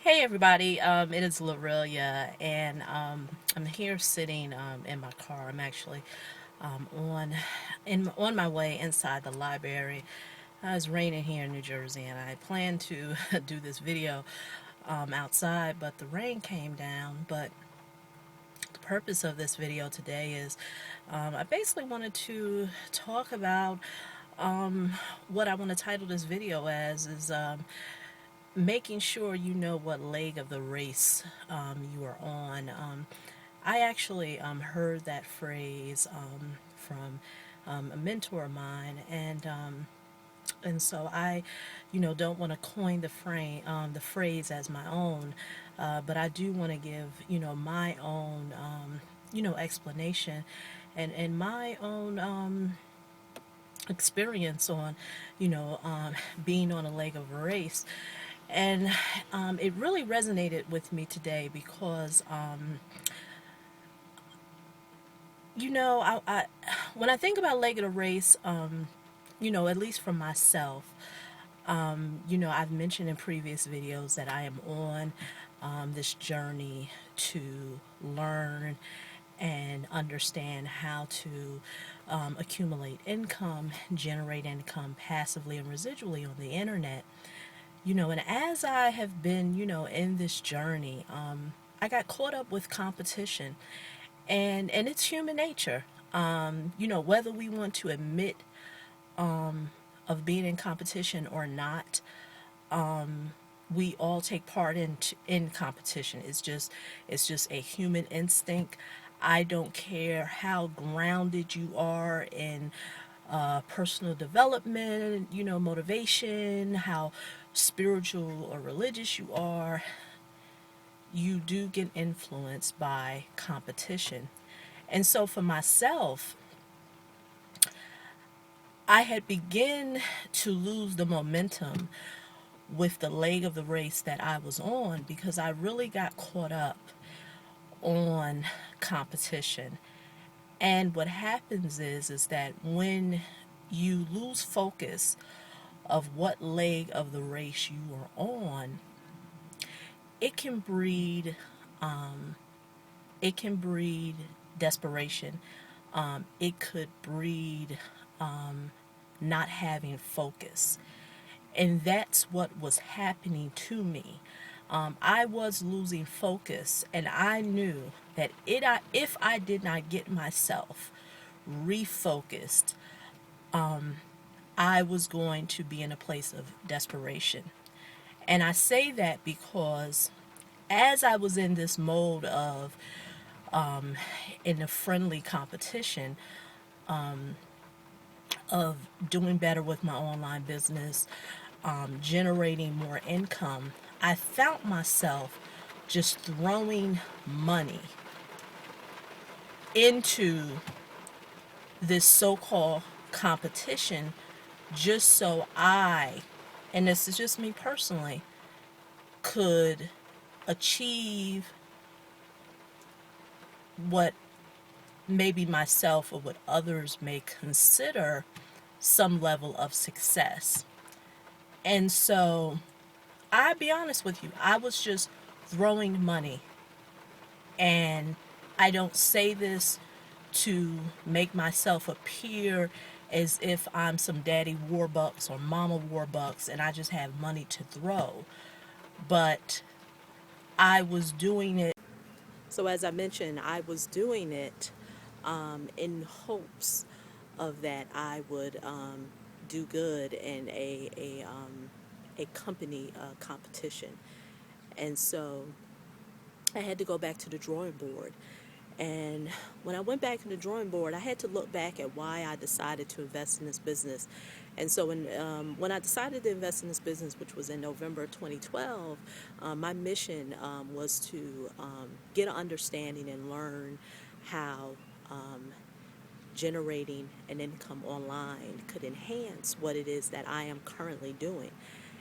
Hey everybody, it is Lorelia, and I'm here sitting in my car. I'm actually on my way inside the library. It's raining here in New Jersey, and I plan to do this video outside, but the rain came down. But the purpose of this video today is I basically wanted to talk about what I want to title this video as is making sure you know what leg of the race you are on. I actually heard that phrase from a mentor of mine, and so I, don't want to coin the phrase as my own, but I do want to give my own explanation, and my own experience on being on a leg of a race. And it really resonated with me today because, when I think about leg of the race, at least for myself, I've mentioned in previous videos that I am on this journey to learn and understand how to accumulate income, generate income passively and residually on the internet. And as I have been, in this journey, I got caught up with competition, and it's human nature. Whether we want to admit of being in competition or not, we all take part in competition. It's just a human instinct. I don't care how grounded you are in personal development, motivation, how spiritual or religious you are, you do get influenced by competition. And so for myself, I had begun to lose the momentum with the leg of the race that I was on because I really got caught up on competition. And what happens is that when you lose focus of what leg of the race you are on, it can breed it can breed desperation. It could breed not having focus. And that's what was happening to me. I was losing focus, and I knew that if I did not get myself refocused, I was going to be in a place of desperation. And I say that because as I was in this mode of in a friendly competition of doing better with my online business, generating more income, I found myself just throwing money into this so-called competition just so and this is just me personally, could achieve what maybe myself or what others may consider some level of success. And so, I'll be honest with you, I was just throwing money. And I don't say this to make myself appear as if I'm some daddy Warbucks or mama Warbucks and I just have money to throw. But I was doing it. So, as I mentioned, I was doing it in hopes of that I would do good in a company competition. And so I had to go back to the drawing board. And when I went back to the drawing board, I had to look back at why I decided to invest in this business. And so when I decided to invest in this business, which was in November 2012, my mission was to get an understanding and learn how generating an income online could enhance what it is that I am currently doing.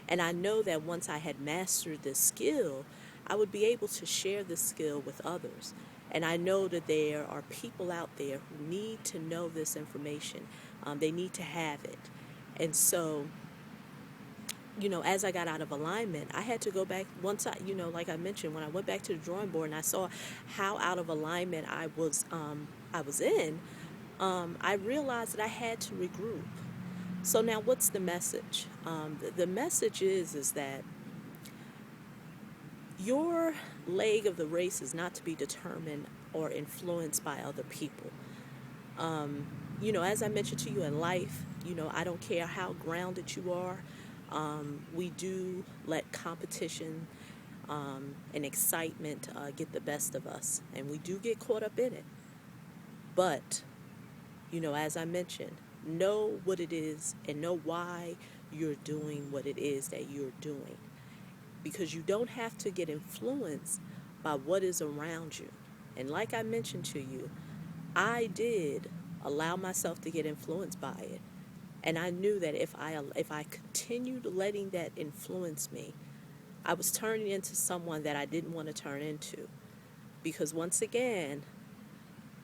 And I know that once I had mastered this skill, I would be able to share this skill with others. And I know that there are people out there who need to know this information. They need to have it. And so as I got out of alignment, I had to go back once like I mentioned, when I went back to the drawing board and I saw how out of alignment I was in, I realized that I had to regroup. So now, what's the message? The message is that your leg of the race is not to be determined or influenced by other people. As I mentioned to you in life, I don't care how grounded you are. We do let competition and excitement get the best of us, and we do get caught up in it. But, as I mentioned, know what it is and know why you're doing what it is that you're doing. Because you don't have to get influenced by what is around you. And like I mentioned to you, I did allow myself to get influenced by it. And I knew that if I continued letting that influence me, I was turning into someone that I didn't want to turn into. Because once again,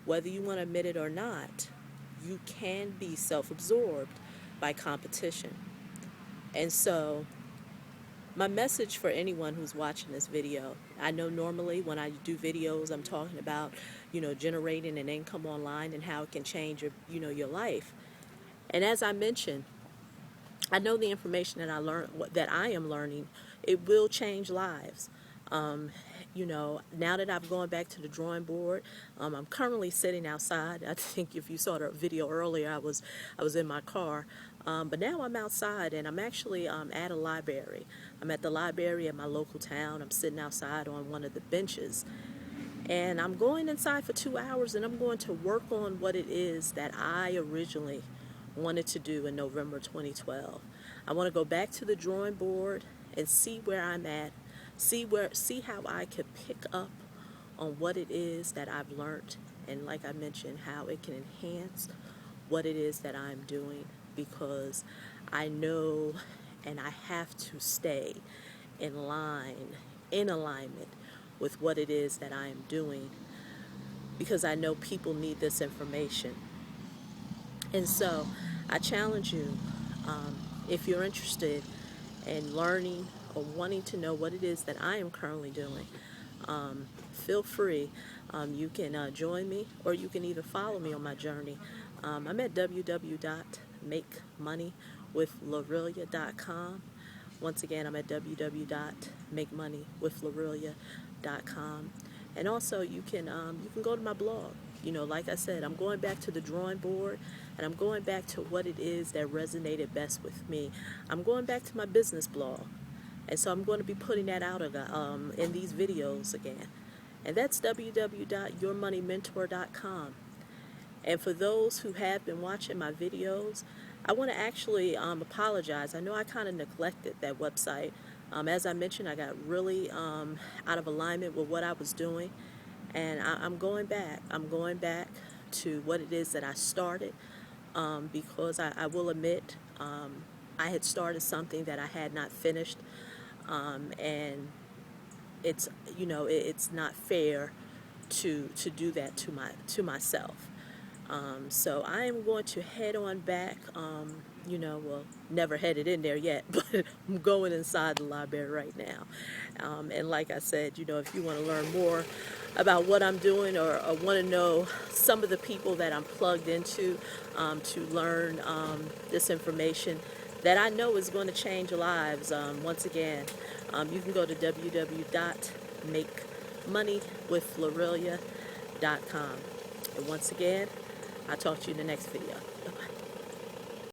whether you want to admit it or not, you can be self-absorbed by competition. And so my message for anyone who's watching this video, I know normally when I do videos, I'm talking about, generating an income online and how it can change your life. And as I mentioned, I know the information that I am learning, it will change lives. Um, now that I've gone back to the drawing board, I'm currently sitting outside. I think if you saw the video earlier, I was in my car. But now I'm outside and I'm actually at a library. I'm at the library at my local town. I'm sitting outside on one of the benches. And I'm going inside for 2 hours and I'm going to work on what it is that I originally wanted to do in November 2012. I want to go back to the drawing board and see where I'm at, see how I could pick up on what it is that I've learned, and like I mentioned, how it can enhance what it is that I'm doing, because I know and I have to stay in line, in alignment with what it is that I am doing, because I know people need this information. And so I challenge you, um, if you're interested in learning or wanting to know what it is that I am currently doing, feel free. You can join me, or you can even follow me on my journey. I'm at www.makemoneywithlaurelia.com. Once again, I'm at www.makemoneywithlaurelia.com. And also, you can go to my blog. Like I said, I'm going back to the drawing board, and I'm going back to what it is that resonated best with me. I'm going back to my business blog, and so I'm going to be putting that out in these videos again. And that's www.yourmoneymentor.com. And for those who have been watching my videos, I want to actually apologize. I know I kind of neglected that website. As I mentioned, I got really out of alignment with what I was doing. And I'm going back. I'm going back to what it is that I started, because I will admit, I had started something that I had not finished. And it's not fair to do that to myself. So I am going to head on back. Well, never headed in there yet, but I'm going inside the library right now. And like I said, if you want to learn more about what I'm doing, or want to know some of the people that I'm plugged into, to learn this information that I know is going to change lives, once again, you can go to www.makemoneywithlaurelia.com. And once again, I'll talk to you in the next video. Bye-bye.